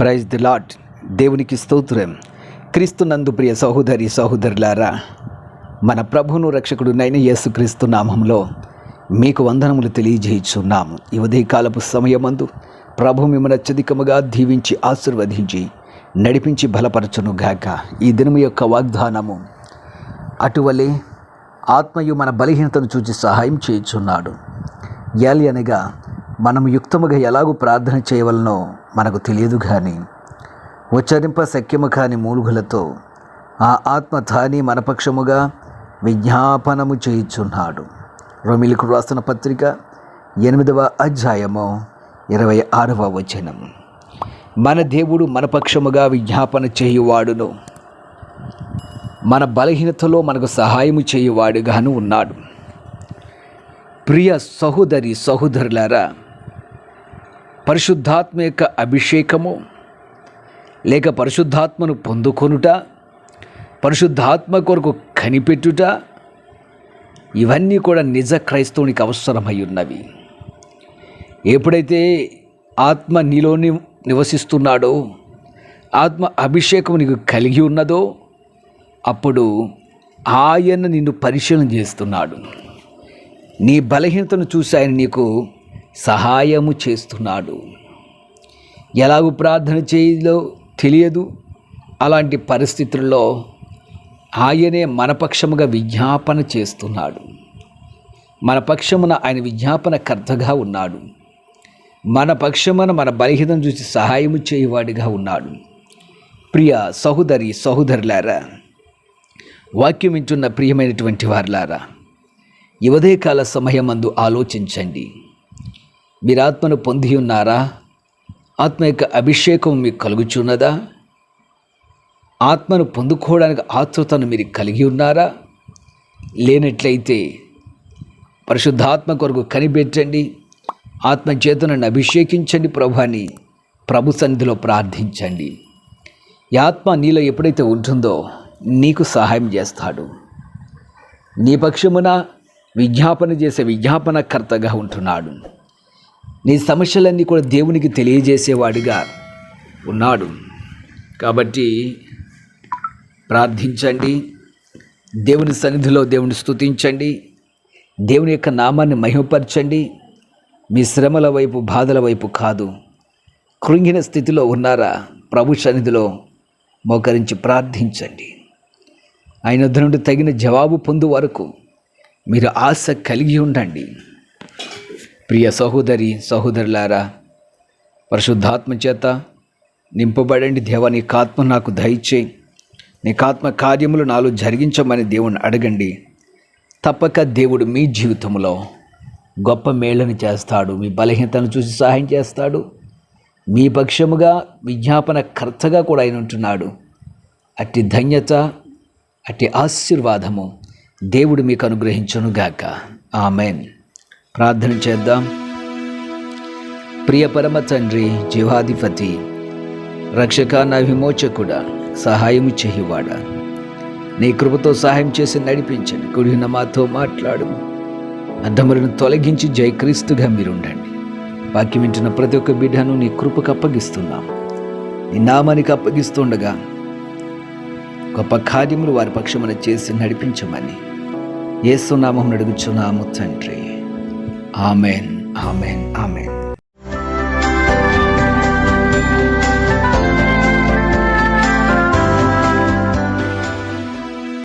Praise the lord. దేవునికి స్తోత్రం. క్రీస్తునందు ప్రియ సహోదరి సహోదరులారా, మన ప్రభువును రక్షకుడునైన యేసుక్రీస్తు నామములో మీకు వందనములు తెలియజేయుచున్నాము. ఈ ఉదయకాలపు సమయమందు ప్రభు మిమ్మల్ని అత్యధికముగా దీవించి ఆశీర్వదించి నడిపించి బలపరచును గాక. ఈ దినము యొక్క వాగ్దానము అటువలే ఆత్మయు మన బలహీనతను చూచి సహాయం చేయుచున్నాడు. అనగా మనం యుక్తముగా ఎలాగూ ప్రార్థన చేయవలనో మనకు తెలియదు, కానీ ఉచ్చరింప శక్యము కాని మూలుగులతో ఆ ఆత్మ తాని మనపక్షముగా విజ్ఞాపనము చేయుచున్నాడు. రోమీయులకు రాసిన పత్రిక 8వ అధ్యాయము 26వ వచనం. మన దేవుడు మనపక్షముగా విజ్ఞాపన చేయువాడును, మన బలహీనతలో మనకు సహాయము చేయువాడుగాను ఉన్నాడు. ప్రియ సహోదరి సహోదరులారా, పరిశుద్ధాత్మ యొక్క అభిషేకము లేక పరిశుద్ధాత్మను పొందుకొనుట, పరిశుద్ధాత్మ కొరకు కనిపెట్టుట, ఇవన్నీ కూడా నిజ క్రైస్తవునికి అవసరమై ఉన్నవి. ఎప్పుడైతే ఆత్మ నీలోని నివసిస్తున్నాడో, ఆత్మ అభిషేకం నీకు కలిగి ఉన్నదో, అప్పుడు ఆయన నిన్ను పరిశీలన చేస్తున్నాడు. నీ బలహీనతను చూసి ఆయన నీకు సహాయము చేస్తున్నాడు. ఎలాగూ ప్రార్థన చేయాలో తెలియదు. అలాంటి పరిస్థితుల్లో ఆయనే మన పక్షముగా విజ్ఞాపన చేస్తున్నాడు. మన పక్షమున ఆయన విజ్ఞాపనకర్తగా ఉన్నాడు. మన పక్షమున మన బలహీనతను చూసి సహాయము చేయవాడిగా ఉన్నాడు. ప్రియ సహోదరి సహోదరులారా, వాక్యం వింటున్న ప్రియమైనటువంటి వారులారా, ఈ ఉదయకాల సమయమందు ఆలోచించండి. మీరు ఆత్మను పొంది ఉన్నారా? ఆత్మ యొక్క అభిషేకం మీకు కలుగుచున్నదా? ఆత్మను పొందుకోవడానికి ఆతృతను మీరు కలిగి ఉన్నారా? లేనట్లయితే పరిశుద్ధాత్మ కొరకు కనిపెట్టండి. ఆత్మ చేతనను అభిషేకించండి. ప్రభుని ప్రభు సన్నిధిలో ప్రార్థించండి. ఈ ఆత్మ నీలో ఎప్పుడైతే ఉంటుందో నీకు సహాయం చేస్తాడు. నీ పక్షమున విజ్ఞాపన చేసే విజ్ఞాపనకర్తగా ఉంటున్నాడు. నీ సమస్యలన్నీ కూడా దేవునికి తెలియజేసేవాడిగా ఉన్నాడు. కాబట్టి ప్రార్థించండి. దేవుని సన్నిధిలో దేవుని స్తుతించండి. దేవుని యొక్క నామాన్ని మహిమపరచండి. మీ శ్రమల వైపు బాధల వైపు కాదు. కృంగిన స్థితిలో ఉన్నారా? ప్రభు సన్నిధిలో మోకరించి ప్రార్థించండి. ఆయన వద్ద నుండి తగిన జవాబు పొందు వరకు మీరు ఆశ కలిగి ఉండండి. ప్రియ సహోదరి సహోదరులారా, పరిశుద్ధాత్మ చేత నింపబడండి. దేవా, నీకు ఆత్మ నాకు దయచేయి, నీకు ఆత్మ కార్యములు నాలో జరిగించమని దేవుని అడగండి. తప్పక దేవుడు మీ జీవితంలో గొప్ప మేళ్ళని చేస్తాడు. మీ బలహీనతను చూసి సహాయం చేస్తాడు. మీ పక్షముగా విజ్ఞాపనకర్తగా కూడా ఆయన ఉంటున్నాడు. అట్టి ధన్యత, అట్టి ఆశీర్వాదము దేవుడు మీకు అనుగ్రహించునుగాక. ఆమెన్. ప్రార్థన చేద్దాం. ప్రియ పరమ తండ్రి, జీవాధిపతి, రక్షక, నా విమోచకుడా, సహాయము చేయువాడా, నీ కృపతో సహాయం చేసి నడిపించండి. కుడిన మాతో మాట్లాడు. అడ్డములను తొలగించి జయక్రీస్తుగా మీరుండండి. వాక్యం వింటున్న ప్రతి ఒక్క బిడ్డను నీ కృపకు అప్పగిస్తున్నాం. నీ నామానికి అప్పగిస్తుండగా గొప్ప కార్యములు వారి పక్షమున చేసి నడిపించమని యేసు నామమున అడుగుచున్నాము తండ్రి. Amen, amen, amen.